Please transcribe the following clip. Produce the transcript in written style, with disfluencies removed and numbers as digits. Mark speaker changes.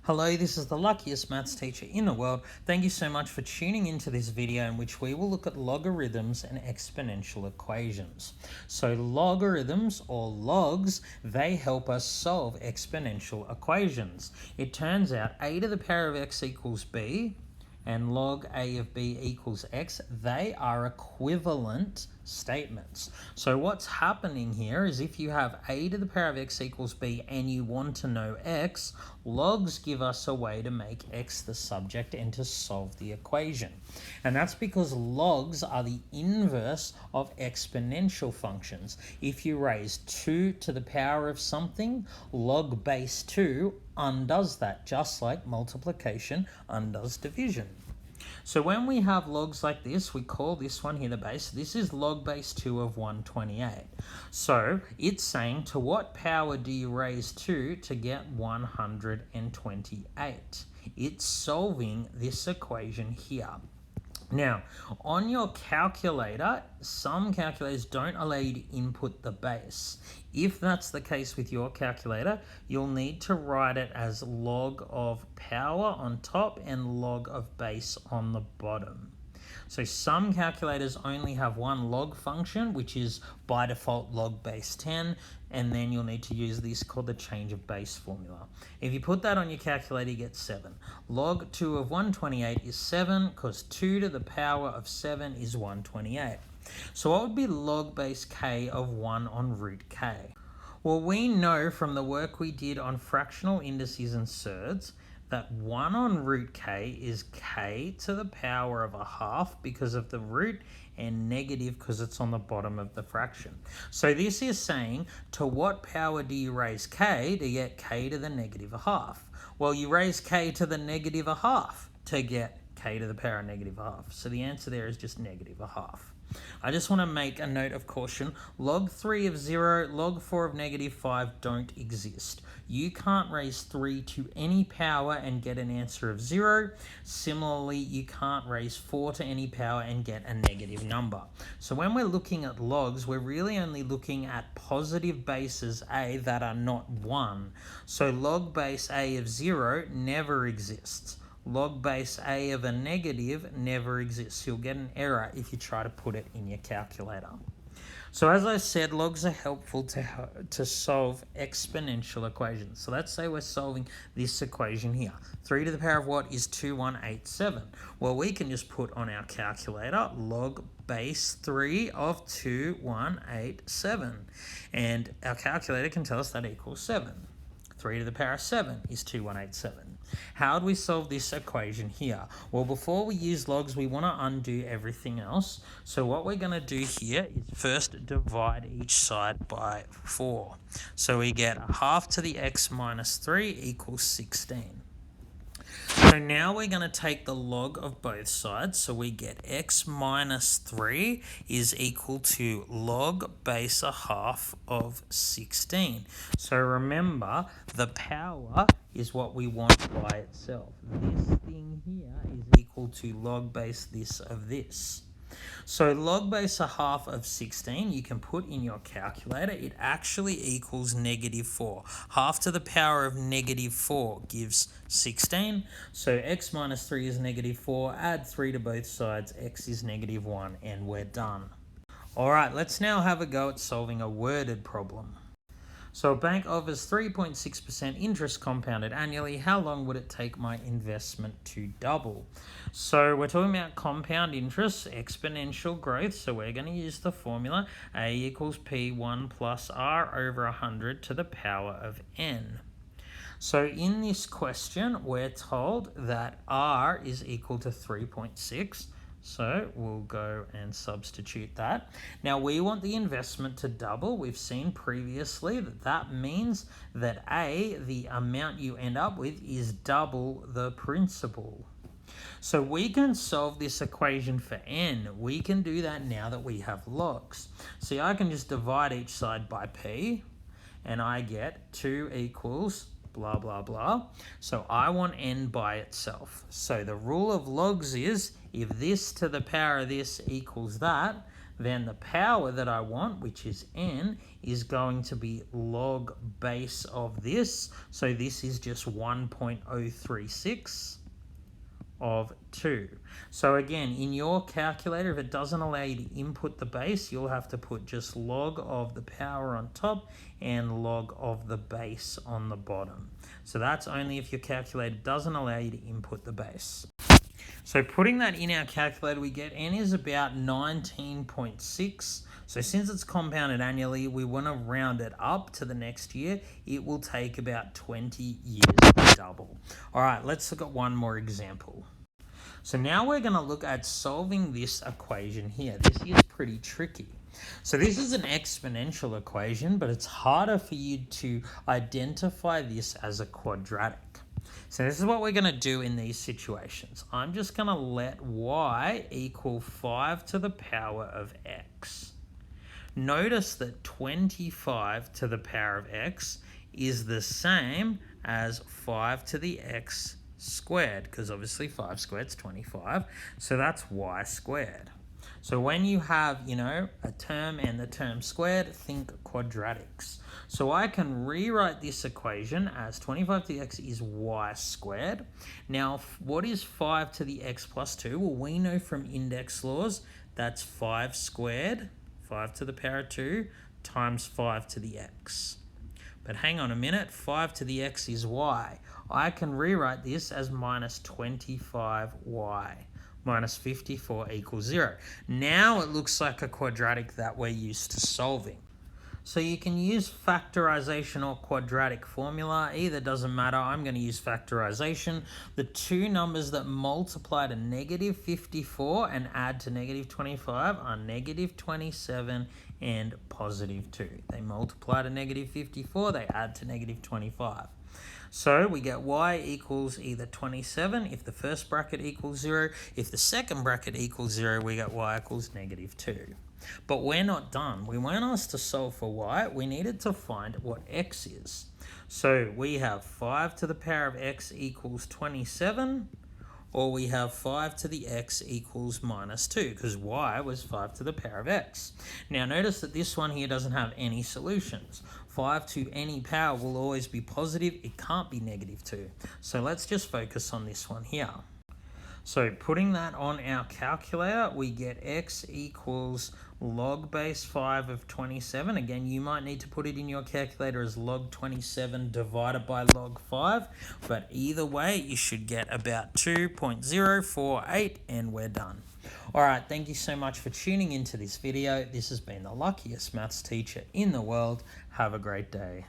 Speaker 1: Hello, this is the luckiest maths teacher in the world. Thank you so much for tuning into this video in which we will look at logarithms and exponential equations. So logarithms or logs, they help us solve exponential equations. It turns out a to the power of x equals b and log a of b equals x, they are equivalent statements. So what's happening here is if you have a to the power of x equals b and you want to know x, logs give us a way to make x the subject and to solve the equation. And that's because logs are the inverse of exponential functions. If you raise 2 to the power of something, log base 2 undoes that, just like multiplication undoes division. So when we have logs like this, we call this one here the base. This is log base 2 of 128. So it's saying, to what power do you raise 2 to get 128? It's solving this equation here. Now, on your calculator, some calculators don't allow you to input the base. If that's the case with your calculator, you'll need to write it as log of power on top and log of base on the bottom. So some calculators only have one log function, which is by default log base 10, and then you'll need to use this called the change of base formula. If you put that on your calculator, you get 7. Log 2 of 128 is 7, because 2 to the power of 7 is 128. So what would be log base k of 1 on root k? Well, we know from the work we did on fractional indices and surds that 1 on root k is k to the power of a half because of the root, and negative because it's on the bottom of the fraction. So this is saying, to what power do you raise k to get k to the negative a half? Well, you raise k to the negative a half to get k to the power of negative a half. So the answer there is just negative a half. I just want to make a note of caution. Log 3 of 0, log 4 of negative 5 don't exist. You can't raise 3 to any power and get an answer of 0. Similarly, you can't raise 4 to any power and get a negative number. So when we're looking at logs, we're really only looking at positive bases a that are not 1. So log base a of 0 never exists. Log base a of a negative never exists. You'll get an error if you try to put it in your calculator. So as I said, logs are helpful to solve exponential equations. So let's say we're solving this equation here. 3 to the power of what is 2187? Well, we can just put on our calculator log base 3 of 2187. And our calculator can tell us that equals 7. 3 to the power of 7 is 2187. How do we solve this equation here? Well, before we use logs, we want to undo everything else. So what we're going to do here is first divide each side by 4. So we get a half to the x minus 3 equals 16. So now we're going to take the log of both sides. So we get x minus 3 is equal to log base a half of 16. So remember, the power is what we want by itself. This thing here is equal to log base this of this. So log base a half of 16, you can put in your calculator, it actually equals negative 4. Half to the power of negative 4 gives 16. So x minus 3 is negative 4, add 3 to both sides, x is negative 1, and we're done. Alright, let's now have a go at solving a worded problem. So a bank offers 3.6% interest compounded annually. How long would it take my investment to double? So we're talking about compound interest, exponential growth. So we're going to use the formula A equals P1 plus R over 100 to the power of n. So in this question, we're told that R is equal to 3.6. So we'll go and substitute that. Now we want the investment to double. We've seen previously that that means that A, the amount you end up with, is double the principal. So we can solve this equation for n. We can do that now that we have logs. See, I can just divide each side by p, and I get 2 equals blah, blah, blah. So I want n by itself. So the rule of logs is, if this to the power of this equals that, then the power that I want, which is n, is going to be log base of this. So this is just 1.036 of 2. So again, in your calculator, if it doesn't allow you to input the base, you'll have to put just log of the power on top and log of the base on the bottom. So that's only if your calculator doesn't allow you to input the base. So putting that in our calculator, we get n is about 19.6. So since it's compounded annually, we want to round it up to the next year. It will take about 20 years to double. All right, let's look at one more example. So now we're going to look at solving this equation here. This is pretty tricky. So this is an exponential equation, but it's harder for you to identify this as a quadratic. So this is what we're going to do in these situations. I'm just going to let y equal 5 to the power of x. Notice that 25 to the power of x is the same as 5 to the x squared, because obviously 5 squared is 25, so that's y squared. So when you have, a term and the term squared, think quadratics. So I can rewrite this equation as 25 to the x is y squared. Now, what is 5 to the x plus 2? Well, we know from index laws that's 5 squared, 5 to the power of 2, times 5 to the x. But hang on a minute, 5 to the x is y. I can rewrite this as minus 25y. Minus 54 equals 0. Now it looks like a quadratic that we're used to solving. So you can use factorization or quadratic formula. Either doesn't matter. I'm going to use factorization. The two numbers that multiply to negative 54 and add to negative 25 are negative 27 and positive 2. They multiply to negative 54, they add to negative 25. So we get y equals either 27 if the first bracket equals 0. If the second bracket equals 0, we get y equals negative 2. But we're not done. We weren't asked to solve for y. We needed to find what x is. So we have 5 to the power of x equals 27, or we have 5 to the x equals minus 2, because y was 5 to the power of x. Now notice that this one here doesn't have any solutions. 5 to any power will always be positive. It can't be negative 2. So let's just focus on this one here. So putting that on our calculator, we get x equals log base 5 of 27. Again, you might need to put it in your calculator as log 27 divided by log 5. But either way, you should get about 2.048 and we're done. All right, thank you so much for tuning into this video. This has been the luckiest maths teacher in the world. Have a great day.